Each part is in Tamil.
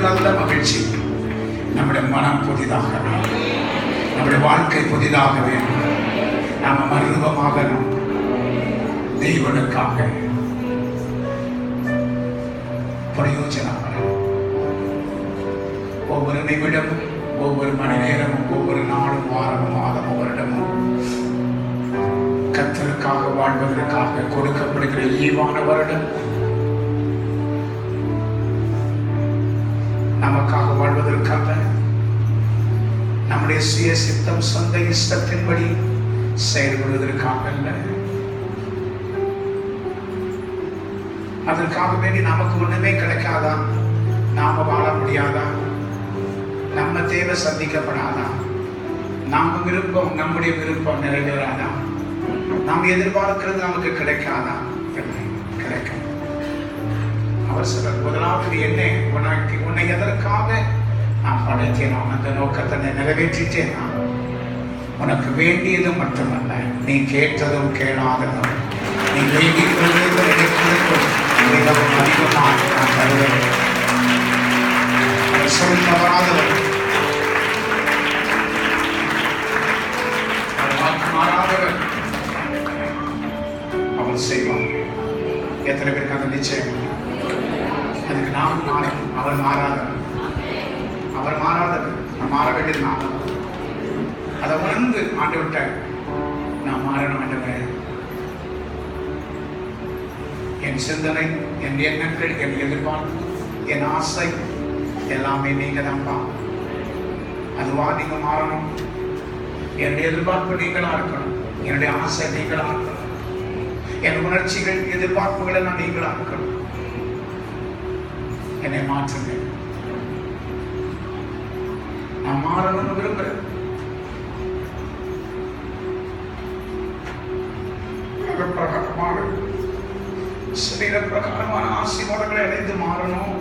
நல்ல மகிழ்ச்சி. நம்முடைய மனம் புதிதாக வேண்டும், நம்முடைய வாழ்க்கை புதிதாக வேண்டும். நாம் மருவமாகணும் தெய்வனுக்காக பிரயோஜனப்படும். ஒவ்வொரு நிமிடமும், ஒவ்வொரு மணி நேரமும், ஒவ்வொரு நாளும், வாரமும், மாதமும், வருடமும் கர்த்தருக்காக வாழ்வதற்காக கொடுக்கப்படுகிற ஈவான வருடம். நமக்காக வாழ்வதற்காக, நம்முடைய சுய சித்தம் சொந்த இஷ்டத்தின்படி செயல்படுவதற்காக அல்ல. அதற்காக வேண்டி நமக்கு ஒண்ணுமே கிடைக்காதா? நாம வாழ முடியாதா? நம்ம தேவை சந்திக்கப்படாதா? நம்ம விருப்பம், நம்முடைய விருப்பம் நிறைவேறாதா? நாம் எதிர்பார்க்கிறது நமக்கு கிடைக்காதா? கிடைக்கும். அவர் சொல்றார், முதலாவது என்ன, உன்னை எதற்காக நான் படைத்தேன், அந்த நோக்கத்தை நிறைவேற்றிட்டேன். உனக்கு வேண்டியது மட்டுமல்ல, நீ கேட்டதும் கேளாததும், நீ வேண்டிக் கொள்வதும் மிகவும் அதிகமாக நான் தருவேன். சொல் தவறாதவர், மாறாதவர், அவர் செய்வார். எத்தனை பேருக்கு அந்த நிச்சயம்? அதுக்கு நாம் மாறணும். அவர் மாறாதவர், அவர் மாறாதவர். நான் மாற வேண்டியது நான். அதை உணர்ந்து ஆண்டு விட்ட நான் மாறணும். ஆண்டவரே, என் சிந்தனை, என் எண்ணங்கள், என் எதிர்பார்ப்பு, என் ஆசை எல்லாமே நீங்க தான்ப்பா. அதுவா நீங்க மாறணும். என்னுடைய எதிர்பார்ப்பு நீங்களா இருக்கணும், என்னுடைய ஆசை நீங்களா இருக்கணும், என் உணர்ச்சிகள், எதிர்பார்ப்புகள் எல்லாம் நீங்களா இருக்கணும். என்னை மாற்றுங்க. நான் மாறணும்னு விரும்புறேன். பிரகாரமான சரீர பிரகாரமான ஆசீர்வாதங்களை அடைந்து மாறணும்,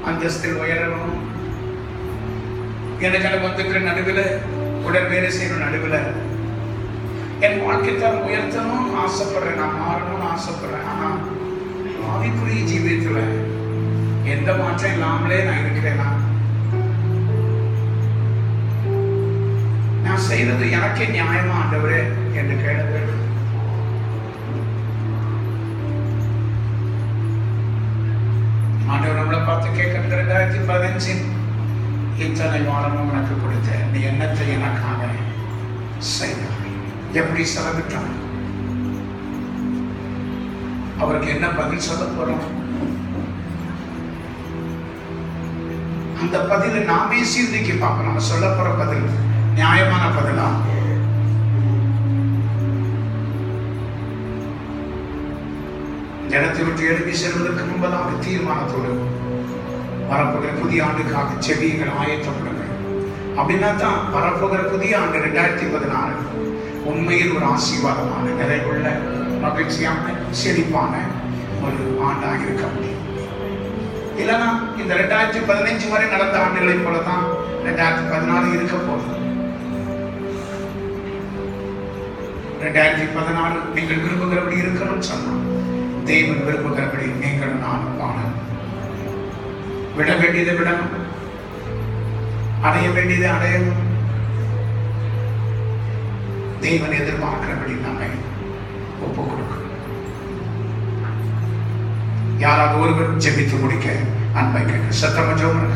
அந்தஸ்தில் உயரணும். எனக்கு வந்துக்கிற நடுவில், உடல் வேலை செய்யணும் நடுவில் என் வாழ்க்கை தரம் உயர்த்தணும் ஆசைப்படுறேன், நான் மாறணும்னு ஆசைப்படுறேன். ஆனா ஆவிக்குரிய ஜீவியத்துல எந்த மாற்றம் இல்லாமலே நான் இருக்கிறேனா? நான் செய்யறது எனக்கே நியாயமா ஆண்டவரே என்று கேளுங்க. ஆண்டவர் நம்மளை பார்த்து கேட்கறது, 2015 இத்தனை வாரமும் உனக்கு கொடுத்த நீ எண்ணத்தை எனக்காக செய்தார். எப்படி செலவிட்டான்? அவருக்கு என்ன பதில் சொல்ல போறோம்? அந்த பதிலை நாமே சீர்திக்கி பார்க்கணும். நம்ம சொல்ல போற பதில் நியாயமான பதிலா? இடத்தை விட்டு எழுப்பி செல்வதற்கு முன்பதாக தீர்மானத்தோடு வரப்போகிற புதிய ஆண்டுக்காக செவியங்கள் ஆயத்தப்படுங்க. அப்படின்னா தான் வரப்போகிற புதிய ஆண்டு 2016 உண்மையில் ஒரு ஆசீர்வாதமான, நிறைவுள்ள, மகிழ்ச்சியான, செழிப்பான ஒரு ஆண்டாக இருக்க முடியும். இல்லைன்னா இந்த 2015 வரை நடந்த ஆண்டுகளை போலதான் 2016 இருக்க போகுது. 2016 நீங்கள் விரும்புகிறபடி இருக்கணும்னு சொன்னா, தேவன் விரும்புகிறபடி நீங்கள் நானும் வாழணும். விட வேண்டியதை விடணும், அடைய வேண்டியதை அடையணும். தேவன் எதிர்பார்க்கிறபடி நம்மை ஒப்பு கொடுக்கணும். யாராவது ஒருவர் ஜெபித்து முடிக்க அன்பை கேட்க சத்தமா ஜெபம்.